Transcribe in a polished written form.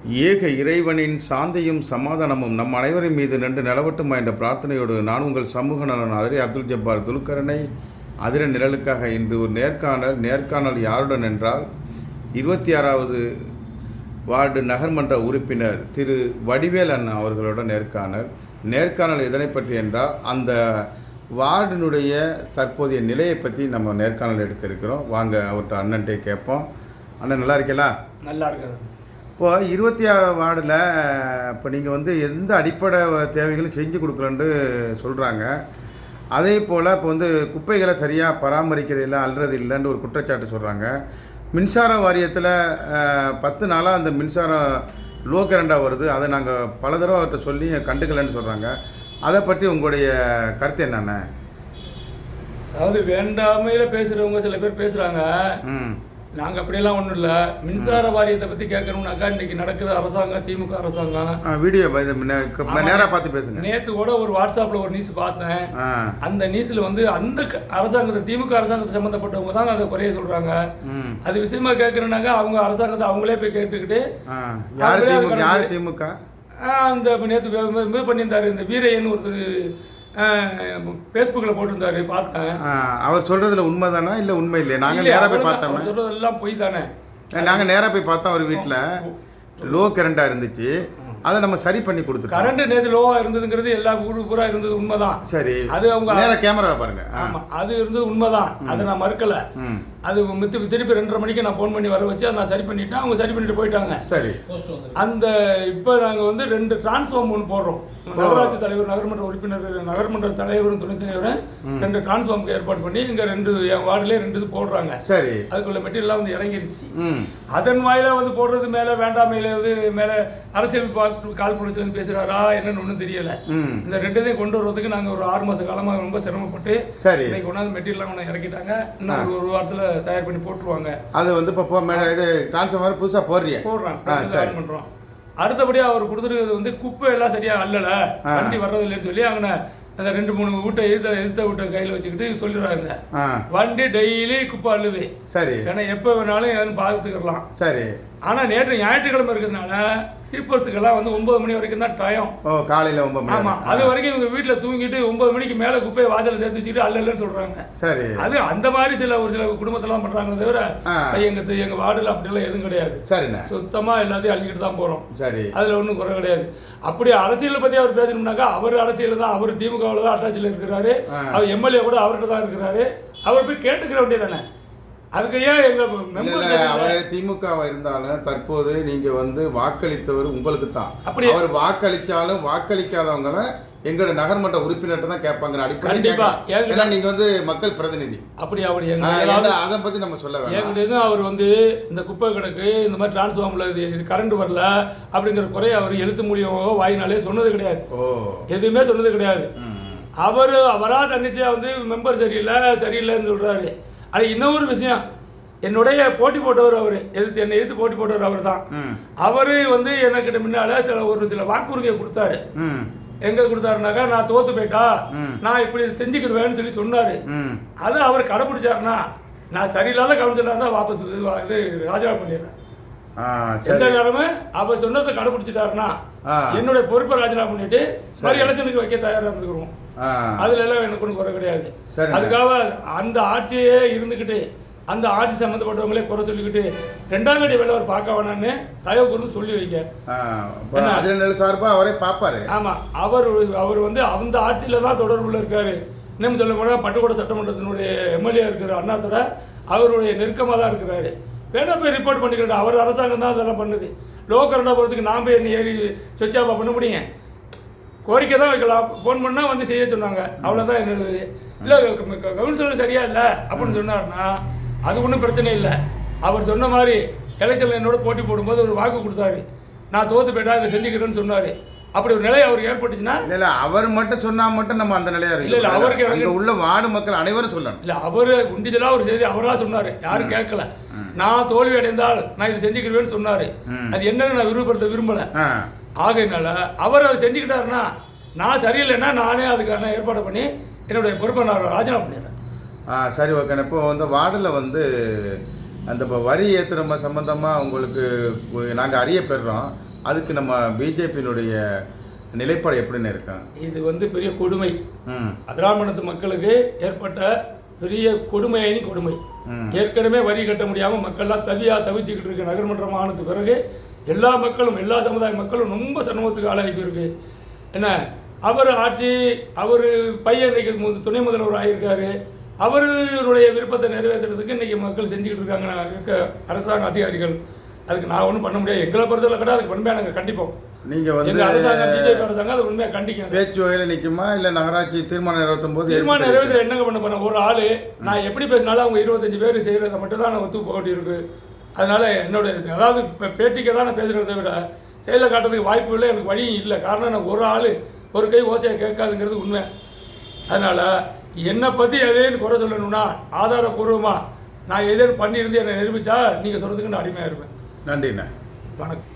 ஏக இறைவனின் சாந்தியும் சமாதானமும் நம் அனைவரின் மீது நின்று நிலவட்டுமா என்ற பிரார்த்தனையோடு நான் உங்கள் சமூக நலன் அதிரை அப்துல் ஜப்பார் துலுக்கரனை அதிர நிழலுக்காக இன்று ஒரு நேர்காணல் யாருடன் என்றால் 26வது வார்டு நகர்மன்ற உறுப்பினர் திரு வடிவேல் அண்ணா அவர்களோட நேர்காணல் எதனை பற்றி என்றால் அந்த வார்டினுடைய தற்போதைய நிலையை பற்றி நம்ம நேர்காணல் எடுக்க இருக்கிறோம். வாங்க அவர்கிட்ட அண்ணன்ட்டே கேட்போம். அண்ணன் நல்லா இருக்கீங்களா? நல்லா இருக்குது. இப்போ 26 வார்டில் இப்போ நீங்கள் வந்து எந்த அடிப்படை தேவைகளும் செஞ்சு கொடுக்கலன்னு சொல்கிறாங்க. அதே போல் இப்போ வந்து குப்பைகளை சரியாக பராமரிக்கிறதில்ல, அல்றது இல்லைன்னு ஒரு குற்றச்சாட்டு சொல்கிறாங்க. மின்சார வாரியத்தில் 10 நாளாக அந்த மின்சாரம் லோ கரண்டாக வருது. அதை நாங்கள் பல தடவை அவர்கிட்ட சொல்லி கண்டுக்கலைன்னு சொல்கிறாங்க. அதை பற்றி உங்களுடைய கருத்து என்னென்ன? அதாவது வேண்டாமையில் பேசுகிறவங்க சில பேர் பேசுகிறாங்க. நாங்கள் அப்படியெல்லாம் ஒன்றும் இல்லை. மின்சார வாரியத்தை பற்றி கேட்கணும்னாக்கா இன்றைக்கி நடக்குது அரசாங்கம், திமுக அரசாங்கம். வீடியோ நேராக பார்த்து பேசுங்க. நேற்று கூட ஒரு வாட்ஸ்அப்பில் ஒரு நியூஸ் பார்த்தேன். அந்த நியூஸில் வந்து அந்த அரசாங்கத்தை, திமுக அரசாங்கத்தை சம்மந்தப்பட்டவங்க தான் அதை குறைய சொல்கிறாங்க. அது விஷயமா கேட்கணுன்னாக்கா அவங்க அரசாங்கத்தை அவங்களே போய் கேட்டுக்கிட்டு யார் திமுக அந்த நேற்று இது பண்ணியிருந்தாரு. இந்த வீரையன் ஒருத்தர் ஃபேஸ்புக்கில் போட்டிருந்தாரு, பார்த்தேன். அவர் சொல்கிறதுல உண்மை தானே இல்லை உண்மை இல்லையா? நாங்கள் நேராக போய் பார்த்தோம். சொல்கிறதெல்லாம் போய் தானே. நாங்கள் நேராக போய் பார்த்தோம். அவர் வீட்டில் லோ கரண்டாக இருந்துச்சு. அதை நம்ம சரி பண்ணி கொடுத்துருக்கோம். கரண்ட் நேற்று லோவாக இருந்ததுங்கிறது எல்லா ஊரு பூரா இருந்தது உண்மைதான். சரி, அது அவங்க நேரா கேமரா பாருங்க. ஆமாம், அது இருந்தது உண்மைதான். அதை நான் மறுக்கலை. அது திருப்பி 2:30 மணிக்கு நான் ஃபோன் பண்ணி வர வச்சு அதை நான் சரி பண்ணிட்டேன். அவங்க சரி பண்ணிட்டு போயிட்டாங்க. சரி, அந்த இப்போ நாங்கள் வந்து 2 டிரான்ஸ்ஃபார்ம் ஒன்று போடுறோம். நகராட்சி தலைவர், நகர்மன்ற உறுப்பினர், நகர்மன்ற தலைவரும் துணைத் தலைவரும் 2 டிரான்ஸ்ஃபார்முக்கு ஏற்பாடு பண்ணி இங்கே 2 என் வார்டுலேயே 2 இது போடுறாங்க. சரி, அதுக்குள்ள மெட்டீரியல்லாம் வந்து இறங்கிருச்சு. அதன் வாயில வந்து போடுறது மேலே வேண்டாமையில வந்து மேலே அரசியல் காழ்ப்புணர்ச்சி வந்து பேசுகிறாரா என்னன்னு ஒன்றும் தெரியல. இந்த 2 கொண்டு வர்றதுக்கு நாங்கள் ஒரு 6 மாத காலமாக ரொம்ப சிரமப்பட்டு இன்னைக்கு கொண்டாந்து மெட்டீரியல்லாம் கொண்டு இறக்கிட்டாங்க. இன்னும் ஒரு வாரத்தில் தயார் பண்ணி போட்டுருவாங்க. அது வந்து இப்போ இது டிரான்ஸ்ஃபார்மர் புதுசாக போடுறாங்க, பண்ணுறோம். அடுத்தபடியாக அவர் கொடுத்துருக்கிறது வந்து குப்பை எல்லாம் சரியாக அல்லலை, வண்டி வர்றதில்லைன்னு சொல்லி அங்கே அந்த 2-3 வீட்டை எதிர்த்த வீட்டை கையில் வச்சுக்கிட்டு சொல்லிடுறாங்க. வண்டி டெய்லி குப்பை அள்ளுது. சரி, ஏன்னா எப்போ வேணாலும் எதுவும் பார்த்துக்கலாம். சரி. ஆனால் நேற்று ஞாயிற்றுக்கிழமை இருக்கிறதுனால சீப்பர்ஸுக்கெல்லாம் வந்து 9 மணி வரைக்கும் தான் டைம். காலையில் 9 மணி. ஆமாம், அது வரைக்கும் இவங்க வீட்டில் தூங்கிட்டு 9 மணிக்கு மேலே குப்பையை வாசலில் சேர்த்து வச்சுக்கிட்டு அல்லன்னு சொல்கிறாங்க. சரி, அது அந்த மாதிரி ஒரு சில குடும்பத்தெல்லாம் பண்ணுறாங்களே தவிர எங்கள் வார்டில் அப்படிலாம் எதுவும் கிடையாது. சரிண்ணா, சுத்தமாக எல்லாத்தையும் அள்ளிக்கிட்டு தான் போகிறோம். சரி, அதில் ஒன்றும் குறை கிடையாது. அப்படி அரசியலை பற்றி அவர் பேசணும்னாக்கா அவர் அரசியல் தான், அவர் திமுகவில் தான் அட்டாச்சில் இருக்கிறாரு. அவர் எம்எல்ஏ கூட அவர்கிட்ட தான் இருக்கிறாரு. அவர் போய் கேட்டுக்கிற வேண்டியதானே. அதுக்கு ஏன் அவர் திமுக இருந்தாலும் தற்போது நீங்க வந்து வாக்களித்தவர் உங்களுக்கு தான். அப்படி அவர் வாக்களிச்சாலும் வாக்களிக்காதவங்க எங்களோட நகர்மன்ற உறுப்பினர்கிட்ட தான் கேட்பாங்க அடிப்படை. நீங்க வந்து மக்கள் பிரதிநிதி. அப்படி அவர் அதை பத்தி நம்ம சொல்ல வேண்டாம். அவர் வந்து இந்த குப்பை கிடக்கு, இந்த மாதிரி டிரான்ஸ்ஃபார்ம்ல இது கரண்ட் வரல அப்படிங்கிற குறைய அவர் எழுத்து மூலியமோ வாயினாலே சொன்னது கிடையாது. எதுவுமே சொன்னது கிடையாது. அவரா தன்னிச்சையா வந்து மெம்பர் சரியில்லைன்னு சொல்றாரு. அது இன்னொரு விஷயம், என்னுடைய போட்டி போட்டவர் அவர், என்னை எதிர்த்து போட்டி போட்டவர் அவர் தான். அவரு வந்து எனக்கிட்ட முன்னால சில வாக்குறுதியை கொடுத்தாரு. எங்க கொடுத்தாருனாக்கா, நான் தோத்து போயிட்டா நான் இப்படி செஞ்சுக்கிடுவேன்னு சொல்லி சொன்னாரு. அது அவர் கடைபிடிச்சாருன்னா, நான் சரியில்லாத கவுன்சிலராக இருந்தால் வாபஸ் இது ராஜினாமா பண்ணிடுறேன். எந்த நேரமும் அவர் சொன்னதை கடைபிடிச்சிட்டாருன்னா என்னுடைய பொறுப்பை ராஜினாமா பண்ணிட்டு மறு எலெக்ஷனுக்கு வைக்க தயாராக இருந்துக்கிறோம். அதுல எல்லாம் எனக்கு ஒன்றும் குறை கிடையாது. அதுக்காக அந்த ஆட்சியே இருந்துக்கிட்டு அந்த ஆட்சி சம்மந்தப்பட்டவங்களே குறை சொல்லிக்கிட்டு 2ஆம் கடி வேலை அவர் பார்க்க வேணான்னு தயவு கூர்ந்து சொல்லி வைக்க சார்பாக அவரே பார்ப்பாரு. ஆமா, அவர் வந்து அந்த ஆட்சியில தான் தொடர்புல இருக்காரு. இன்னும் சொல்ல போனால் பட்டுக்கோட்டை சட்டமன்றத்தினுடைய எம்எல்ஏ இருக்கிற அண்ணாதுரை அவருடைய நெருக்கமாக தான் இருக்கிறாரு. வேணா போய் ரிப்போர்ட் பண்ணிக்கிறேன். அவர் அரசாங்கம் தான் அதெல்லாம் பண்ணுது. லோ கரண்டா போகிறதுக்கு நான் போய் என்ன ஏறி சுவிட்ச் ஆஃப் பண்ண முடியும்? கோரிக்கை தான் வைக்கலாம். ஃபோன் பண்ணால் வந்து செய்ய சொன்னாங்க, அவ்வளோதான். என்னது இல்லை கவுன்சிலர் சரியா இல்லை அப்படின்னு சொன்னார்னா அது ஒன்றும் பிரச்சனை இல்லை. அவர் சொன்ன மாதிரி எலெக்ஷனில் என்னோட போட்டி போடும்போது ஒரு வாக்கு கொடுத்தாரு, நான் தோத்து போயிட்டா இதை செஞ்சுக்கிறேன்னு சொன்னார். அப்படி ஒரு நிலை அவருக்கு ஏற்பட்டுச்சுன்னா இல்லை அவர் மட்டும் சொன்னால் மட்டும் நம்ம அந்த நிலையா இருக்கு. இல்லை அவருக்கு அங்கே உள்ள வார்டு மக்கள் அனைவரும் சொல்லணும். இல்லை அவர் குண்டிச்சலாக ஒரு செய்தி அவராக சொன்னார், யாரும் கேட்கல. நான் தோல்வி அடைந்தால் நான் இதை செஞ்சுக்கிறேன்னு சொன்னார். அது என்னன்னு நான் விரும்பலை. ஆகையினால அவர் அதை செஞ்சுக்கிட்டாருன்னா, நான் சரியில்லைன்னா நானே அதுக்கான ஏற்பாடு பண்ணி என்னுடைய பொறுப்பை நான் ராஜினாமா பண்ணிடுறேன். சரி, ஓகே. இப்போ இந்த வார்டில் வந்து அந்த இப்போ வரி ஏற்றுற சம்மந்தமாக உங்களுக்கு நாங்கள் அறிய பெறுறோம். அதுக்கு நம்ம பிஜேபியினுடைய நிலைப்பாடு எப்படின்னு இருக்காங்க? இது வந்து பெரிய கொடுமை. அதிராமணத்து மக்களுக்கு ஏற்பட்ட பெரிய கொடுமையினி கொடுமை. ஏற்கனவே வரி கட்ட முடியாமல் மக்கள்லாம் தவிச்சுக்கிட்டு இருக்கு. நகர்மன்றம் ஆனது பிறகு எல்லா மக்களும், எல்லா சமுதாய மக்களும் ரொம்ப சிரமத்துக்கு ஆளாகி போயிருக்கு. என்ன, அவர் ஆட்சி, அவர் பையன் இன்னைக்கு துணை முதல்வர் ஆகியிருக்காரு. அவருடைய விருப்பத்தை நிறைவேற்றுறதுக்கு இன்றைக்கி மக்கள் செஞ்சுக்கிட்டு இருக்காங்க இருக்க அரசாங்க அதிகாரிகள். அதுக்கு நான் ஒன்றும் பண்ண முடியாது. எங்களை பொறுத்தவரை கூட அதுக்கு உண்மையாக நாங்கள் கண்டிப்போம். நீங்கள் வந்து எங்கள் அரசாங்கம், பிஜேபி அரசாங்கம் அது உண்மையாக கண்டிக்கும். பேச்சு வகையில் நிற்குமா இல்லை நகராட்சி தீர்மானம் நிறைவேற்றும் தீர்மானம் நிறைவேற்ற என்னங்க பண்ண போகிறேன்? ஒரு ஆள் நான் எப்படி பேசினாலும் அவங்க 25 பேர் செய்கிறத மட்டும் தான் நான் ஒத்து போக வேண்டியிருக்கு. அதனால் என்னோட அதாவது இப்போ பேட்டிக்கு தான் நான் பேசுகிறத விட செயலில் காட்டுறதுக்கு வாய்ப்பு இல்லை, எனக்கு வழியும் இல்லை. காரணம் நான் ஒரு ஆள் ஒரு கை ஓசையை கேட்காதுங்கிறது உண்மை. அதனால் என்னை பற்றி எதையும் குறை சொல்லணும்னா ஆதாரபூர்வமாக நான் எதையும் பண்ணியிருந்து என்னை நிரூபித்தா நீங்கள் சொல்கிறதுக்கு நான் அடிமையாக இருப்பேன். நன்றிண்ணா. வணக்கம்.